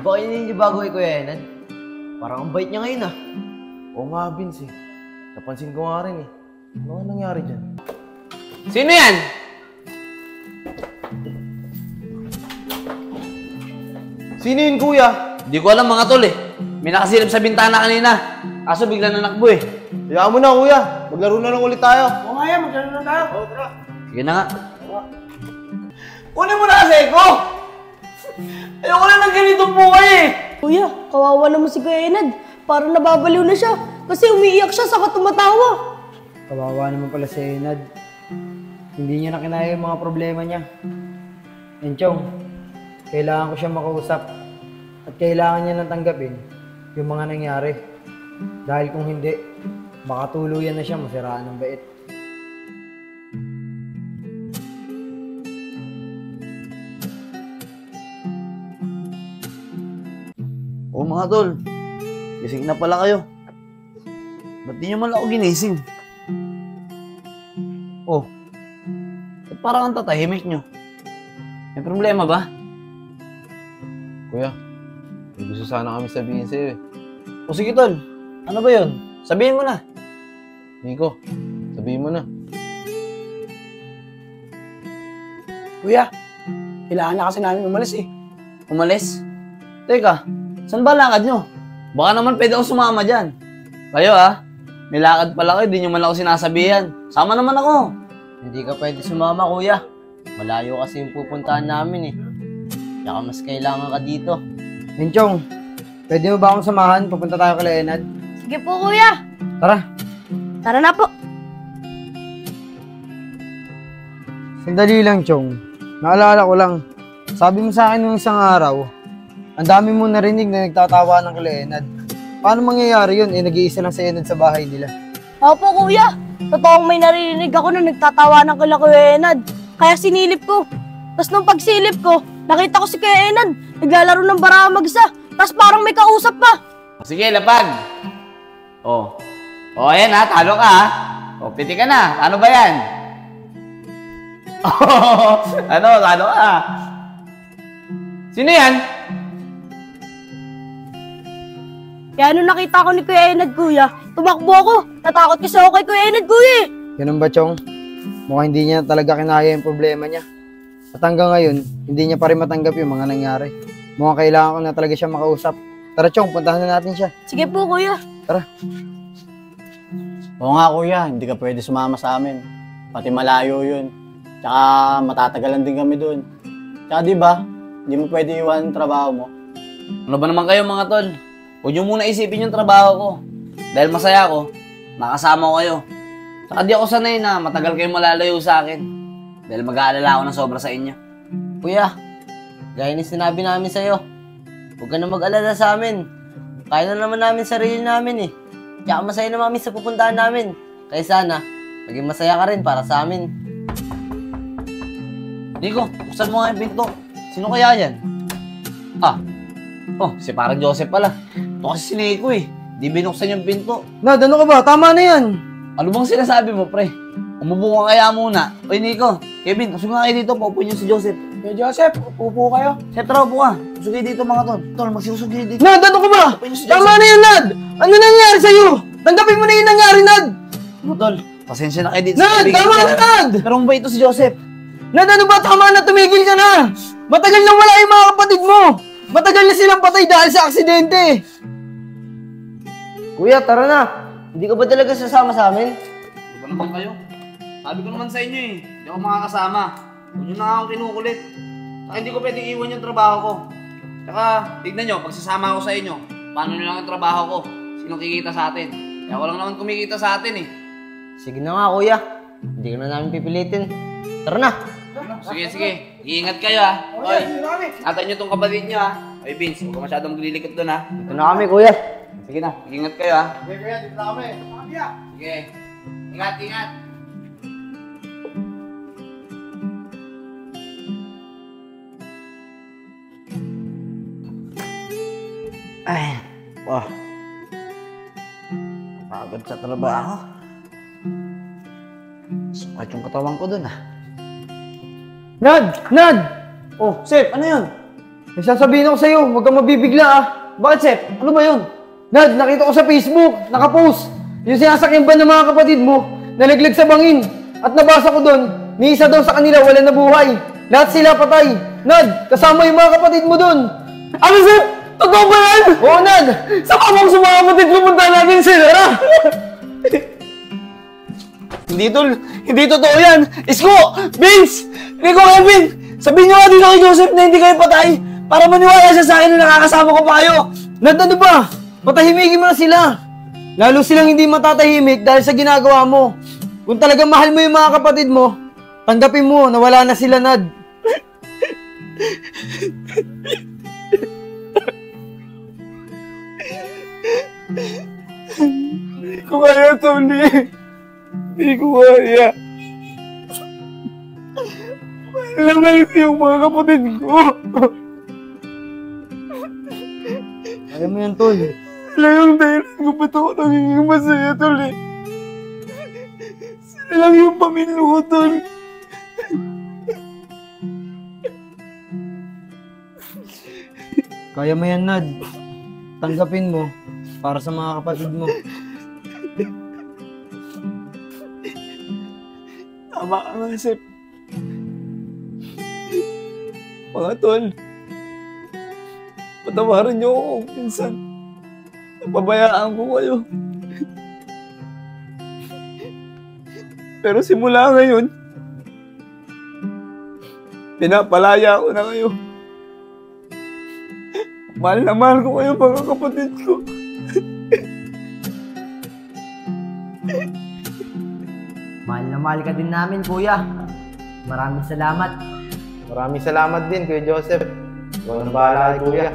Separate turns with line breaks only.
ba kayo naninibago kay Kuya Enan? Parang ang bait niya ngayon ah.
Oo nga, Vince eh. Napansin ko nga rin eh. Ano nga nangyari dyan?
Sino yan?
Sino yun, kuya?
Di ko alam mga tol eh. May nakasilip sa bintana kanina. Kaso bigla nanakbo eh.
Hayaan mo na, kuya. Maglaro na lang ulit tayo.
Oo nga yan, maglaro na tayo. Oo, tara.
Sige na nga.
Kunin mo na kasi ko! Ayoko na ng ganitong buhay eh!
Kuya, kawawa naman si Kuya Enad. Parang nababaliw na siya. Kasi umiiyak siya saka tumatawa.
Kawawa naman pala si Enad. Hindi niya na kinaya yung mga problema niya. Enchong, kailangan ko siya makausap. At kailangan niya nang tanggapin yung mga nangyari. Dahil kung hindi, baka tuluyan na siya masiraan ng bait.
Oo mga tol. Gising na pala kayo. Ba't di nyo man ako ginising? Oh. Ba't parang ang tatahimik nyo? May problema ba?
Kuya, may gusto sana kami sabihin sa'yo eh.
O sige tol. Ano ba yun? Sabihin mo na.
Nico, sabihin mo na.
Kuya, kailangan na kasi namin umalis eh.
Umalis? Teka, saan ba lakad nyo? Baka naman pwede ako sumama dyan. Kayo may lakad pala kayo, di nyo man ako sinasabihan. Sama naman ako.
Hindi ka pwede sumama, kuya. Malayo kasi yung pupuntahan namin eh. Tsaka mas kailangan ka dito.
Enchong, pwede mo ba akong samahan? Pupunta tayo kay Enad.
Sige po, Kuya.
Tara.
Tara na po.
Sandali lang, Chong. Naalala ko lang. Sabi mo sa akin nung isang araw, ang dami mo narinig na nagtatawa ng kay Enad. Paano mangyayari yun? Nag-iisa lang si Enad sa bahay nila.
Opo, Kuya. Totoong may narinig ako na nagtatawa ng kila Kuya Enad. Kaya sinilip ko. Tapos nung pagsilip ko, nakita ko si Kuya Enad. Naglalaro ng baraha mag-isa. Tapos parang may kausap pa.
Sige, lapag. Oh. Oh, ayan talo ka Oh, piti ka na. Ano ba yan? Oh, talo ka. Sino yan?
Kaya nung nakita ko ni Kuya Enad, Kuya, tumakbo ako. Natakot kasi ako kay Kuya Enad, Kuya.
Ganun ba, Chong? Mukhang hindi niya talaga kinaya yung problema niya. At hanggang ngayon, hindi niya pa rin matanggap yung mga nangyari. Mukhang kailangan ko na talaga siya makausap. Tara, Chong, puntahan na natin siya.
Sige po, Kuya.
Tara.
Oo nga kuya, hindi ka pwede sumama sa amin. Pati malayo yun. Tsaka matatagalan din kami doon. Tsaka di ba, hindi mo pwede iwan yung trabaho mo.
Ano ba naman kayo mga tol? Huwag nyo muna isipin yung trabaho ko. Dahil masaya ako, nakasama ko kayo. Tsaka di ako sanay na matagal kayong malalayo sa akin. Dahil mag-aalala ako ng sobra sa inyo.
Kuya, gaya ni sinabi namin sa'yo, huwag ka na mag-alala sa amin. Kaya na naman namin sarili namin eh. Tsaka masaya na mami sa pupuntahan namin. Kaya sana, maging masaya ka rin para sa amin.
Nico, buksan mo nga yung pinto. Sino kaya yan? Si parang Joseph pala. Ito kasi si Nico eh. Di binuksan yung pinto.
Nad, ano ka ba? Tama na yan.
Ano bang sinasabi mo, pre? Umubo ka kaya muna. Oy, Nico, Kevin, usog nga kayo dito. Paupuin niyo si Joseph.
Kuya Joseph, upo kayo.
Sir, tara, upo ka. Usog kayo dito, mga tol. Tol, magsiusog kayo dito.
Nad, ano ka ba?
Paupuin niyo si
Tama
Joseph.
na yan, Nad! Ano nangyari sa'yo? Tanggapin mo na yung nangyari, Nad!
Ano, tol? Pasensya na kayo dito.
Nad, tama na, Nad!
Pero ba ito si Joseph?
Nad, ano ba? Tama na, tumigil ka na! Matagal nang wala yung mga kapatid mo! Matagal na silang patay dahil sa aksidente!
Kuya, tara na. Hindi ka ba talaga sasama sa amin?
Ano ba naman kayo? Sabi ko naman sa inyo eh. Hindi ako makakasama. Huwag nyo na ako kinukulit. Saka hindi ko pwedeng iwan yung trabaho ko. Saka, tignan nyo, pagsasama ako sa inyo, paano nyo lang yung trabaho ko? Sinong kikita sa atin? Kaya ko lang naman kumikita sa atin eh.
Sige na nga, kuya. Hindi ka na namin pipilitin. Tara na.
Sige. Iingat kayo Oy, atay nyo tong kapatid nyo Oy, Vince, huwag ka masyadong maglilikot doon
Ito na kami, kuya.
Sige na, iingat kayo
Sige kuya, dito na kami.
Sige. Ingat. Ay, wah. Pagod sa trabaho. Sukat yung katawan ko dun
Nad! Nad!
Oh, Seth, ano yun?
May sasabihin ako sa'yo, huwag kang mabibigla ah.
Bakit, Sep? Ano ba yun?
Nad, nakita ko sa Facebook, nakapost. Yung sinasakyan ba ng mga kapatid mo, nalaglag sa bangin. At nabasa ko doon, ni isa daw sa kanila wala na buhay. Lahat sila patay. Nad, kasama yung mga kapatid mo doon.
Ano, Sep? Totoo ba yan?
Oo, Nad.
Sama mo sa mga kapatid, pumunta natin sila. Tara! Hindi, Tol. Hindi totoo yan. Isko! Vince! Rico, Kevin! Sabihin nyo nga dito kay Joseph na hindi kayo patay para maniwala siya sa akin na nakakasama ko pa kayo.
Nad, ano ba? Patahimikin mo na sila. Lalo silang hindi matatahimik dahil sa ginagawa mo. Kung talagang mahal mo yung mga kapatid mo, tanggapin mo na wala na sila, Nad.
Hindi ko kaya, Tony. Hindi ko kaya. Wala naman yung mga kapatid ko.
Alam mo yan, Tol.
Wala yung dahilan ko ba't ako nagiging masaya, Tol eh. Sila lang yung pamilya ko, Tol.
Kaya mo yan, Nad. Tanggapin mo para sa mga kapatid mo.
Tama ka nga, Sep. Mga Tol, patawarin niyo ako kung minsan napabayaan ko kayo. Pero simula ngayon, pinapalaya ko na kayo. Mahal na mahal ko kayo, mga kapatid ko.
Mahal na mahal ka din namin, kuya. Maraming salamat.
Maraming salamat din, Kuya Joseph. Ikaw nang bahala kay Kuya.